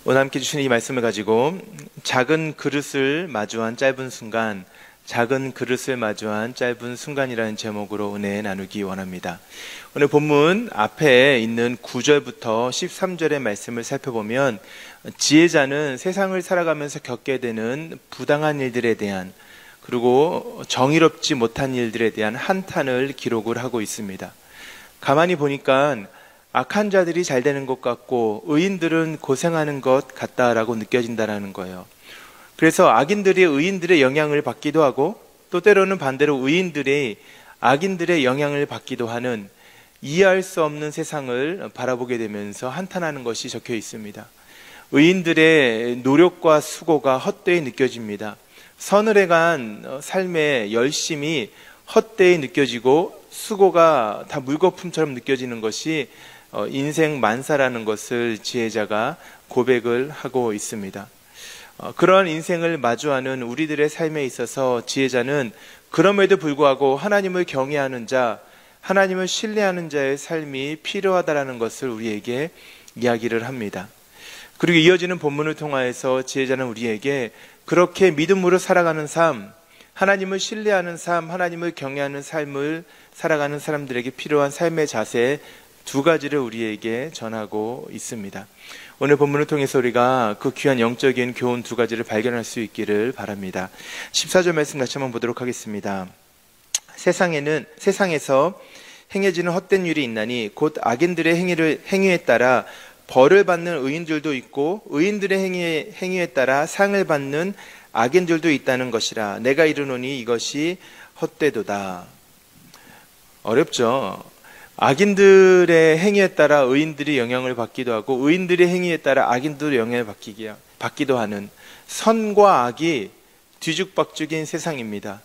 오늘 함께 주신 이 말씀을 가지고 작은 그릇을 마주한 짧은 순간, 작은 그릇을 마주한 짧은 순간이라는 제목으로 은혜 나누기 원합니다. 오늘 본문 앞에 있는 9절부터 13절의 말씀을 살펴보면 지혜자는 세상을 살아가면서 겪게 되는 부당한 일들에 대한, 그리고 정의롭지 못한 일들에 대한 한탄을 기록을 하고 있습니다. 가만히 보니까 악한 자들이 잘 되는 것 같고 의인들은 고생하는 것 같다라고 느껴진다는 거예요. 그래서 악인들이 의인들의 영향을 받기도 하고, 또 때로는 반대로 의인들이 악인들의 영향을 받기도 하는 이해할 수 없는 세상을 바라보게 되면서 한탄하는 것이 적혀 있습니다. 의인들의 노력과 수고가 헛되이 느껴집니다. 선을 해간 삶의 열심이 헛되이 느껴지고 수고가 다 물거품처럼 느껴지는 것이 인생 만사라는 것을 지혜자가 고백을 하고 있습니다. 그러한 인생을 마주하는 우리들의 삶에 있어서 지혜자는 그럼에도 불구하고 하나님을 경외하는 자, 하나님을 신뢰하는 자의 삶이 필요하다라는 것을 우리에게 이야기를 합니다. 그리고 이어지는 본문을 통하여서 지혜자는 우리에게 그렇게 믿음으로 살아가는 삶, 하나님을 신뢰하는 삶, 하나님을 경외하는 삶을 살아가는 사람들에게 필요한 삶의 자세 두 가지를 우리에게 전하고 있습니다. 오늘 본문을 통해서 우리가 그 귀한 영적인 교훈 두 가지를 발견할 수 있기를 바랍니다. 14절 말씀 다시 한번 보도록 하겠습니다. 세상에서 행해지는 헛된 일이 있나니 곧 악인들의 행위에 따라 벌을 받는 의인들도 있고 의인들의 행위에 따라 상을 받는 악인들도 있다는 것이라. 내가 이르노니 이것이 헛되도다. 어렵죠. 악인들의 행위에 따라 의인들이 영향을 받기도 하고 의인들의 행위에 따라 악인들의 영향을 받기도 하는 선과 악이 뒤죽박죽인 세상입니다.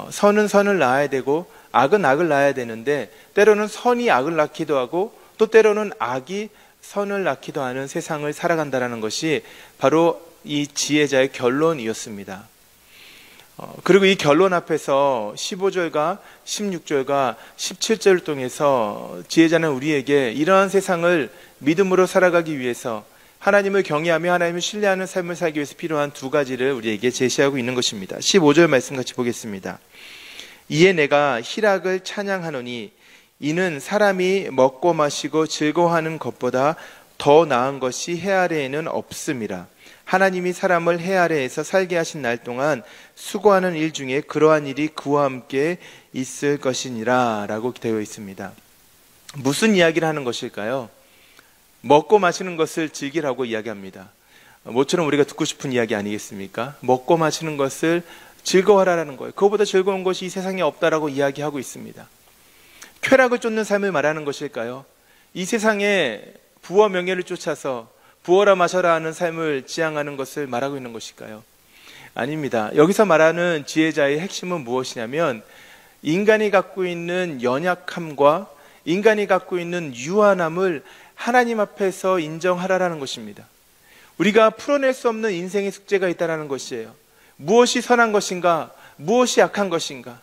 선은 선을 낳아야 되고 악은 악을 낳아야 되는데 때로는 선이 악을 낳기도 하고 또 때로는 악이 선을 낳기도 하는 세상을 살아간다는 것이 바로 이 지혜자의 결론이었습니다. 그리고 이 결론 앞에서 15절과 16절과 17절을 통해서 지혜자는 우리에게 이러한 세상을 믿음으로 살아가기 위해서 하나님을 경외하며 하나님을 신뢰하는 삶을 살기 위해서 필요한 두 가지를 우리에게 제시하고 있는 것입니다. 15절 말씀 같이 보겠습니다. 이에 내가 희락을 찬양하노니 이는 사람이 먹고 마시고 즐거워하는 것보다 더 나은 것이 해 아래에는 없음이라. 하나님이 사람을 해 아래에서 살게 하신 날 동안 수고하는 일 중에 그러한 일이 그와 함께 있을 것이니라 라고 되어 있습니다. 무슨 이야기를 하는 것일까요? 먹고 마시는 것을 즐기라고 이야기합니다. 모처럼 우리가 듣고 싶은 이야기 아니겠습니까? 먹고 마시는 것을 즐거워하라는 거예요. 그것보다 즐거운 것이 이 세상에 없다라고 이야기하고 있습니다. 쾌락을 쫓는 삶을 말하는 것일까요? 이 세상에 부와 명예를 쫓아서 부어라 마셔라 하는 삶을 지향하는 것을 말하고 있는 것일까요? 아닙니다. 여기서 말하는 지혜자의 핵심은 무엇이냐면 인간이 갖고 있는 연약함과 인간이 갖고 있는 유한함을 하나님 앞에서 인정하라라는 것입니다. 우리가 풀어낼 수 없는 인생의 숙제가 있다는 것이에요. 무엇이 선한 것인가? 무엇이 악한 것인가?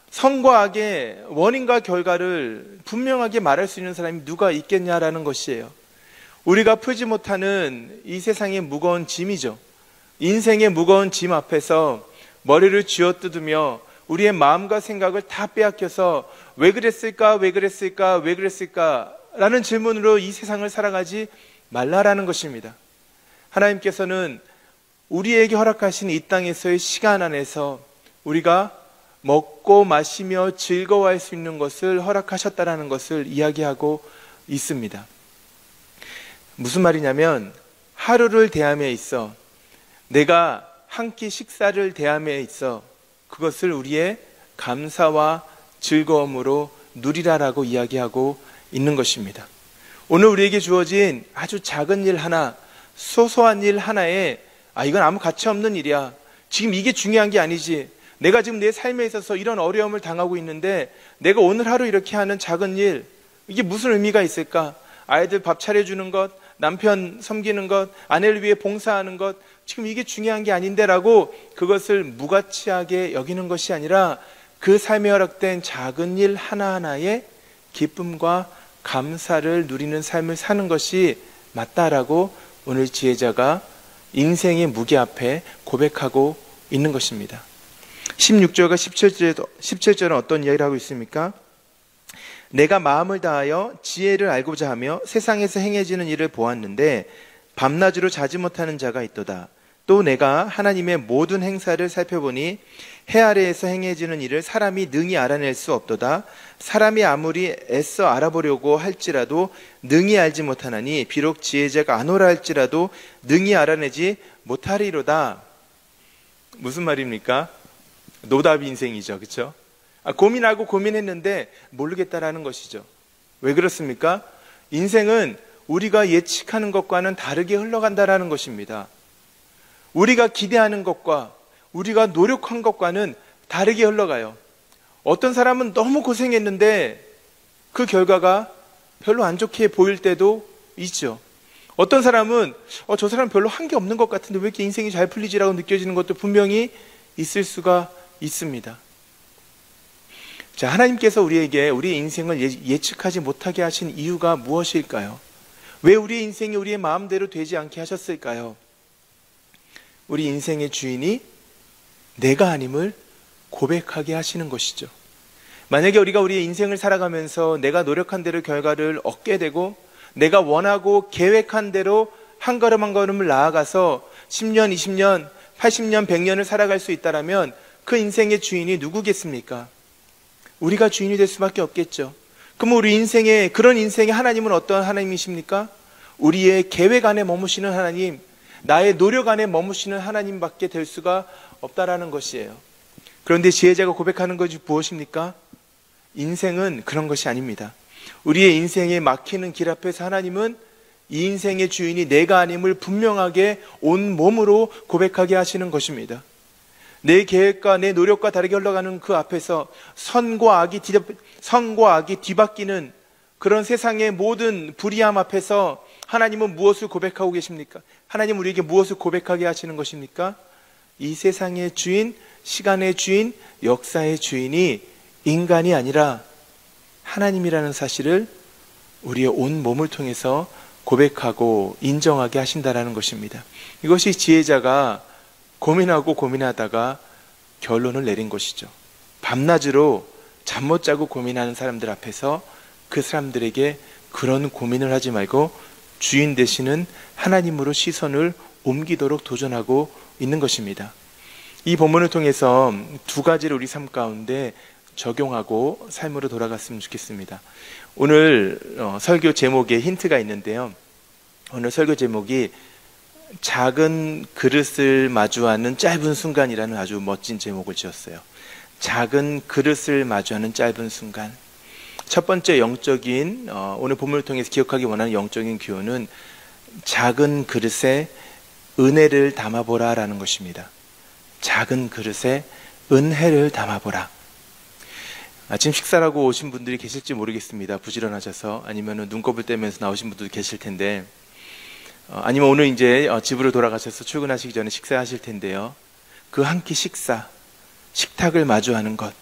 선과 악의 원인과 결과를 분명하게 말할 수 있는 사람이 누가 있겠냐라는 것이에요. 우리가 풀지 못하는 이 세상의 무거운 짐이죠. 인생의 무거운 짐 앞에서 머리를 쥐어뜯으며 우리의 마음과 생각을 다 빼앗겨서 왜 그랬을까 라는 질문으로 이 세상을 살아가지 말라라는 것입니다. 하나님께서는 우리에게 허락하신 이 땅에서의 시간 안에서 우리가 먹고 마시며 즐거워할 수 있는 것을 허락하셨다라는 것을 이야기하고 있습니다. 무슨 말이냐면 하루를 대함에 있어 내가 한 끼 식사를 대함에 있어 그것을 우리의 감사와 즐거움으로 누리라라고 이야기하고 있는 것입니다. 오늘 우리에게 주어진 아주 작은 일 하나, 소소한 일 하나에 이건 아무 가치 없는 일이야. 지금 이게 중요한 게 아니지. 내가 지금 내 삶에 있어서 이런 어려움을 당하고 있는데 내가 오늘 하루 이렇게 하는 작은 일, 이게 무슨 의미가 있을까? 아이들 밥 차려주는 것, 남편 섬기는 것, 아내를 위해 봉사하는 것, 지금 이게 중요한 게 아닌데라고 그것을 무가치하게 여기는 것이 아니라 그 삶에 허락된 작은 일 하나하나에 기쁨과 감사를 누리는 삶을 사는 것이 맞다라고 오늘 지혜자가 인생의 무게 앞에 고백하고 있는 것입니다. 16절과 17절은 어떤 이야기를 하고 있습니까? 내가 마음을 다하여 지혜를 알고자 하며 세상에서 행해지는 일을 보았는데 밤낮으로 자지 못하는 자가 있도다. 또 내가 하나님의 모든 행사를 살펴보니 해 아래에서 행해지는 일을 사람이 능히 알아낼 수 없도다. 사람이 아무리 애써 알아보려고 할지라도 능히 알지 못하나니 비록 지혜자가 아노라 할지라도 능히 알아내지 못하리로다. 무슨 말입니까? 노답 인생이죠. 그렇죠? 고민하고 고민했는데 모르겠다라는 것이죠. 왜 그렇습니까? 인생은 우리가 예측하는 것과는 다르게 흘러간다라는 것입니다. 우리가 기대하는 것과 우리가 노력한 것과는 다르게 흘러가요. 어떤 사람은 너무 고생했는데 그 결과가 별로 안 좋게 보일 때도 있죠. 어떤 사람은 저 사람 별로 한 게 없는 것 같은데 왜 이렇게 인생이 잘 풀리지라고 느껴지는 것도 분명히 있을 수가 있습니다. 자, 하나님께서 우리에게 우리의 인생을 예측하지 못하게 하신 이유가 무엇일까요? 왜 우리의 인생이 우리의 마음대로 되지 않게 하셨을까요? 우리 인생의 주인이 내가 아님을 고백하게 하시는 것이죠. 만약에 우리가 우리의 인생을 살아가면서 내가 노력한 대로 결과를 얻게 되고 내가 원하고 계획한 대로 한 걸음 한 걸음을 나아가서 10년, 20년, 80년, 100년을 살아갈 수 있다면 그 인생의 주인이 누구겠습니까? 우리가 주인이 될 수밖에 없겠죠. 그럼 우리 인생의 그런 인생의 하나님은 어떤 하나님이십니까? 우리의 계획 안에 머무시는 하나님, 나의 노력 안에 머무시는 하나님밖에 될 수가 없다라는 것이에요. 그런데 지혜자가 고백하는 것이 무엇입니까? 인생은 그런 것이 아닙니다. 우리의 인생에 막히는 길 앞에서 하나님은 이 인생의 주인이 내가 아님을 분명하게 온 몸으로 고백하게 하시는 것입니다. 내 계획과 내 노력과 다르게 흘러가는 그 앞에서 선과 악이 뒤바뀌는 그런 세상의 모든 불의함 앞에서 하나님은 무엇을 고백하고 계십니까? 하나님 우리에게 무엇을 고백하게 하시는 것입니까? 이 세상의 주인, 시간의 주인, 역사의 주인이 인간이 아니라 하나님이라는 사실을 우리의 온 몸을 통해서 고백하고 인정하게 하신다라는 것입니다. 이것이 지혜자가 고민하고 고민하다가 결론을 내린 것이죠. 밤낮으로 잠 못 자고 고민하는 사람들 앞에서 그 사람들에게 그런 고민을 하지 말고 주인 되시는 하나님으로 시선을 옮기도록 도전하고 있는 것입니다. 이 본문을 통해서 두 가지를 우리 삶 가운데 적용하고 삶으로 돌아갔으면 좋겠습니다. 오늘 설교 제목에 힌트가 있는데요. 오늘 설교 제목이 작은 그릇을 마주하는 짧은 순간이라는 아주 멋진 제목을 지었어요. 작은 그릇을 마주하는 짧은 순간. 첫 번째 영적인 오늘 본문을 통해서 기억하기 원하는 영적인 기호는 작은 그릇에 은혜를 담아보라라는 것입니다. 작은 그릇에 은혜를 담아보라. 아침 식사를 하고 오신 분들이 계실지 모르겠습니다. 부지런하셔서 아니면 눈곱을 떼면서 나오신 분들도 계실 텐데 아니면 오늘 이제 집으로 돌아가셔서 출근하시기 전에 식사하실 텐데요. 그 한 끼 식탁을 마주하는 것,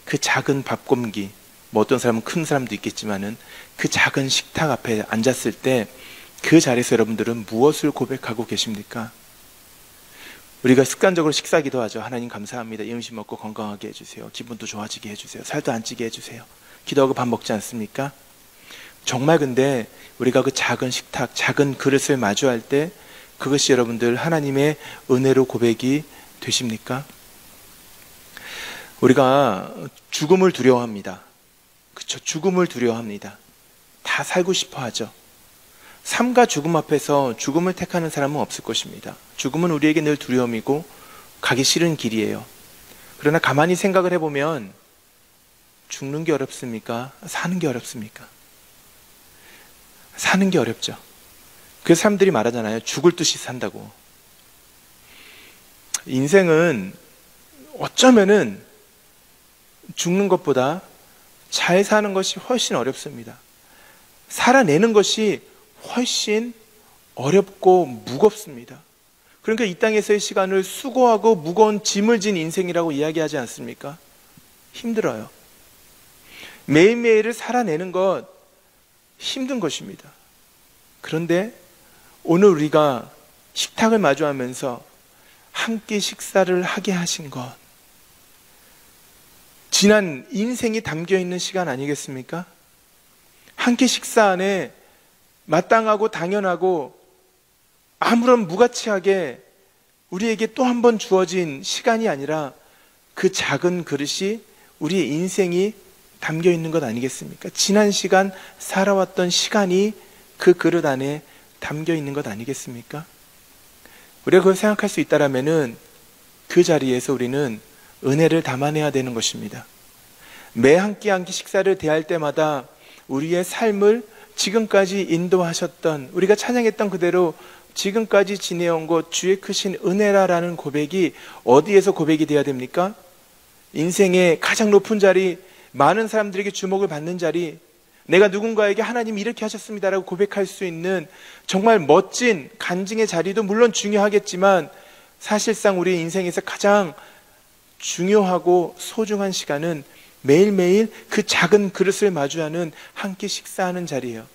그 작은 밥 공기, 뭐 어떤 사람은 큰 사람도 있겠지만은 그 작은 식탁 앞에 앉았을 때 그 자리에서 여러분들은 무엇을 고백하고 계십니까? 우리가 습관적으로 식사기도 하죠. 하나님 감사합니다. 이 음식 먹고 건강하게 해주세요. 기분도 좋아지게 해주세요. 살도 안 찌게 해주세요. 기도하고 밥 먹지 않습니까? 정말 근데 우리가 그 작은 식탁, 작은 그릇을 마주할 때 그것이 여러분들 하나님의 은혜로 고백이 되십니까? 우리가 죽음을 두려워합니다. 그렇죠? 죽음을 두려워합니다. 다 살고 싶어 하죠. 삶과 죽음 앞에서 죽음을 택하는 사람은 없을 것입니다. 죽음은 우리에게 늘 두려움이고 가기 싫은 길이에요. 그러나 가만히 생각을 해보면 죽는 게 어렵습니까? 사는 게 어렵습니까? 사는 게 어렵죠. 그래서 사람들이 말하잖아요. 죽을 듯이 산다고. 인생은 어쩌면은 죽는 것보다 잘 사는 것이 훨씬 어렵습니다. 살아내는 것이 훨씬 어렵고 무겁습니다. 그러니까 이 땅에서의 시간을 수고하고 무거운 짐을 진 인생이라고 이야기하지 않습니까? 힘들어요. 매일매일을 살아내는 것 힘든 것입니다. 그런데 오늘 우리가 식탁을 마주하면서 한 끼 식사를 하게 하신 것, 지난 인생이 담겨있는 시간 아니겠습니까? 한 끼 식사 안에 마땅하고 당연하고 아무런 무가치하게 우리에게 또 한 번 주어진 시간이 아니라 그 작은 그릇이 우리의 인생이 담겨있는 것 아니겠습니까? 지난 시간 살아왔던 시간이 그 그릇 안에 담겨있는 것 아니겠습니까? 우리가 그걸 생각할 수 있다라면은 그 자리에서 우리는 은혜를 담아내야 되는 것입니다. 매 한 끼 한 끼 식사를 대할 때마다 우리의 삶을 지금까지 인도하셨던, 우리가 찬양했던 그대로 지금까지 지내온 것 주의 크신 은혜라라는 고백이 어디에서 고백이 돼야 됩니까? 인생의 가장 높은 자리, 많은 사람들에게 주목을 받는 자리, 내가 누군가에게 하나님이 이렇게 하셨습니다라고 고백할 수 있는 정말 멋진 간증의 자리도 물론 중요하겠지만, 사실상 우리 인생에서 가장 중요하고 소중한 시간은 매일매일 그 작은 그릇을 마주하는 한 끼 식사하는 자리예요.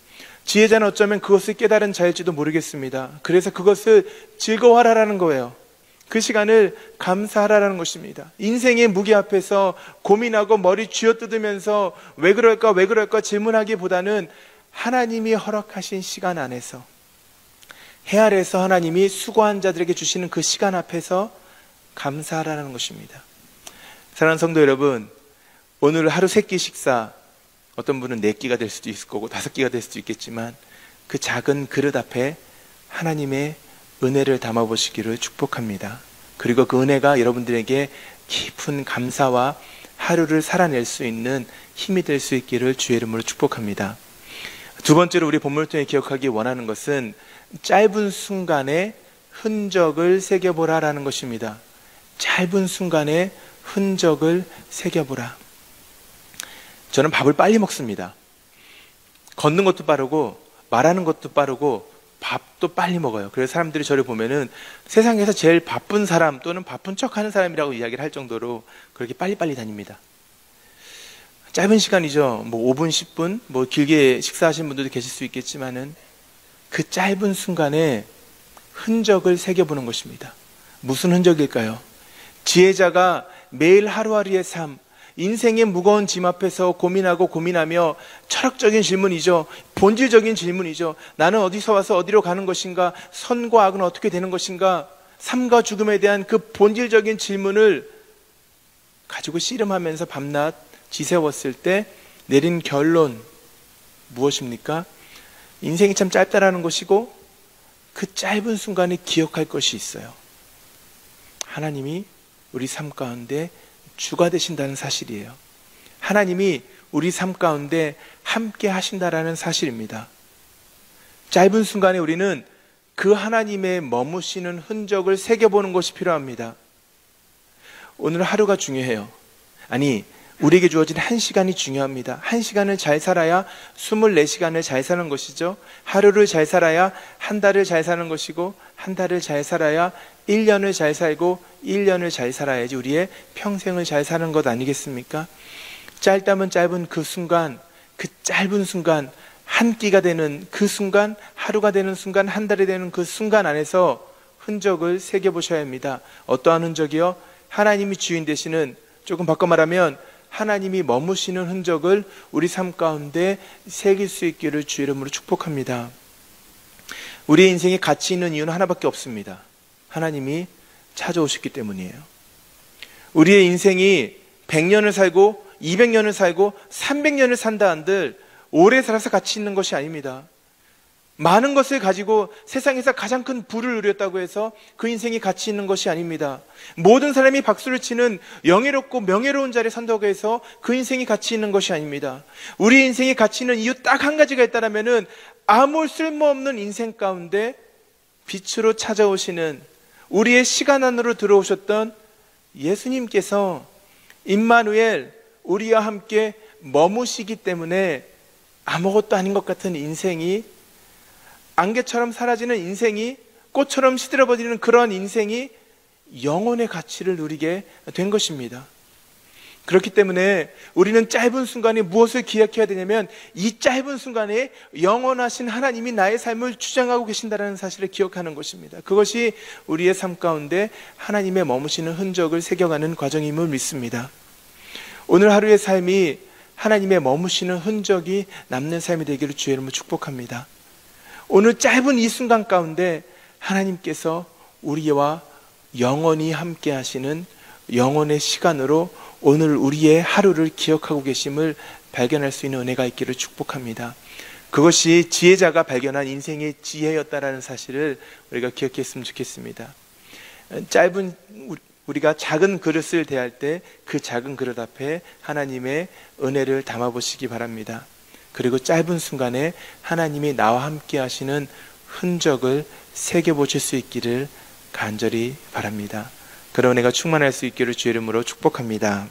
지혜자는 어쩌면 그것을 깨달은 자일지도 모르겠습니다. 그래서 그것을 즐거워하라라는 거예요. 그 시간을 감사하라라는 것입니다. 인생의 무게 앞에서 고민하고 머리 쥐어뜯으면서 왜 그럴까 질문하기보다는 하나님이 허락하신 시간 안에서, 해 아래에서 하나님이 수고한 자들에게 주시는 그 시간 앞에서 감사하라는 것입니다. 사랑하는 성도 여러분, 오늘 하루 3끼 식사, 어떤 분은 4끼가 될 수도 있을 거고 5끼가 될 수도 있겠지만, 그 작은 그릇 앞에 하나님의 은혜를 담아보시기를 축복합니다. 그리고 그 은혜가 여러분들에게 깊은 감사와 하루를 살아낼 수 있는 힘이 될 수 있기를 주의 이름으로 축복합니다. 두 번째로 우리 본문을 통해 기억하기 원하는 것은 짧은 순간에 흔적을 새겨보라라는 것입니다. 짧은 순간에 흔적을 새겨보라. 저는 밥을 빨리 먹습니다. 걷는 것도 빠르고 말하는 것도 빠르고 밥도 빨리 먹어요. 그래서 사람들이 저를 보면은 세상에서 제일 바쁜 사람 또는 바쁜 척하는 사람이라고 이야기를 할 정도로 그렇게 빨리빨리 다닙니다. 짧은 시간이죠. 5분, 10분, 길게 식사하시는 분들도 계실 수 있겠지만은 그 짧은 순간에 흔적을 새겨보는 것입니다. 무슨 흔적일까요? 지혜자가 매일 하루하루의 삶, 인생의 무거운 짐 앞에서 고민하며 철학적인 질문이죠. 본질적인 질문이죠. 나는 어디서 와서 어디로 가는 것인가? 선과 악은 어떻게 되는 것인가? 삶과 죽음에 대한 그 본질적인 질문을 가지고 씨름하면서 밤낮 지새웠을 때 내린 결론 무엇입니까? 인생이 참 짧다라는 것이고 그 짧은 순간에 기억할 것이 있어요. 하나님이 우리 삶 가운데 주가 되신다는 사실이에요. 하나님이 우리 삶 가운데 함께 하신다라는 사실입니다. 짧은 순간에 우리는 그 하나님의 머무시는 흔적을 새겨보는 것이 필요합니다. 오늘 하루가 중요해요. 아니, 우리에게 주어진 1시간이 중요합니다. 1시간을 잘 살아야 24시간을 잘 사는 것이죠. 하루를 잘 살아야 한 달을 잘 사는 것이고, 한 달을 잘 살아야 1년을 잘 살고 1년을 잘 살아야지 우리의 평생을 잘 사는 것 아니겠습니까? 짧다면 짧은 그 순간, 그 짧은 순간, 한 끼가 되는 그 순간, 하루가 되는 순간, 한 달이 되는 그 순간 안에서 흔적을 새겨보셔야 합니다. 어떠한 흔적이요? 하나님이 주인 되시는, 조금 바꿔 말하면 하나님이 머무시는 흔적을 우리 삶 가운데 새길 수 있기를 주의 이름으로 축복합니다. 우리의 인생에 가치 있는 이유는 하나밖에 없습니다. 하나님이 찾아오셨기 때문이에요. 우리의 인생이 100년을 살고 200년을 살고 300년을 산다 한들 오래 살아서 가치 있는 것이 아닙니다. 많은 것을 가지고 세상에서 가장 큰 부를 누렸다고 해서 그 인생이 가치 있는 것이 아닙니다. 모든 사람이 박수를 치는 영예롭고 명예로운 자리에 산다고 해서 그 인생이 가치 있는 것이 아닙니다. 우리 인생이 가치 있는 이유 딱 한 가지가 있다면은 아무 쓸모없는 인생 가운데 빛으로 찾아오시는, 우리의 시간 안으로 들어오셨던 예수님께서 임마누엘, 우리와 함께 머무시기 때문에 아무것도 아닌 것 같은 인생이, 안개처럼 사라지는 인생이, 꽃처럼 시들어버리는 그런 인생이 영혼의 가치를 누리게 된 것입니다. 그렇기 때문에 우리는 짧은 순간에 무엇을 기억해야 되냐면 이 짧은 순간에 영원하신 하나님이 나의 삶을 주장하고 계신다는 사실을 기억하는 것입니다. 그것이 우리의 삶 가운데 하나님의 머무시는 흔적을 새겨가는 과정임을 믿습니다. 오늘 하루의 삶이 하나님의 머무시는 흔적이 남는 삶이 되기를 주의 이름으로 축복합니다. 오늘 짧은 이 순간 가운데 하나님께서 우리와 영원히 함께 하시는 영원의 시간으로 오늘 우리의 하루를 기억하고 계심을 발견할 수 있는 은혜가 있기를 축복합니다. 그것이 지혜자가 발견한 인생의 지혜였다라는 사실을 우리가 기억했으면 좋겠습니다. 우리가 작은 그릇을 대할 때 그 작은 그릇 앞에 하나님의 은혜를 담아보시기 바랍니다. 그리고 짧은 순간에 하나님이 나와 함께 하시는 흔적을 새겨보실 수 있기를 간절히 바랍니다. 그런 은혜가 충만할 수 있기를 주의 이름으로 축복합니다.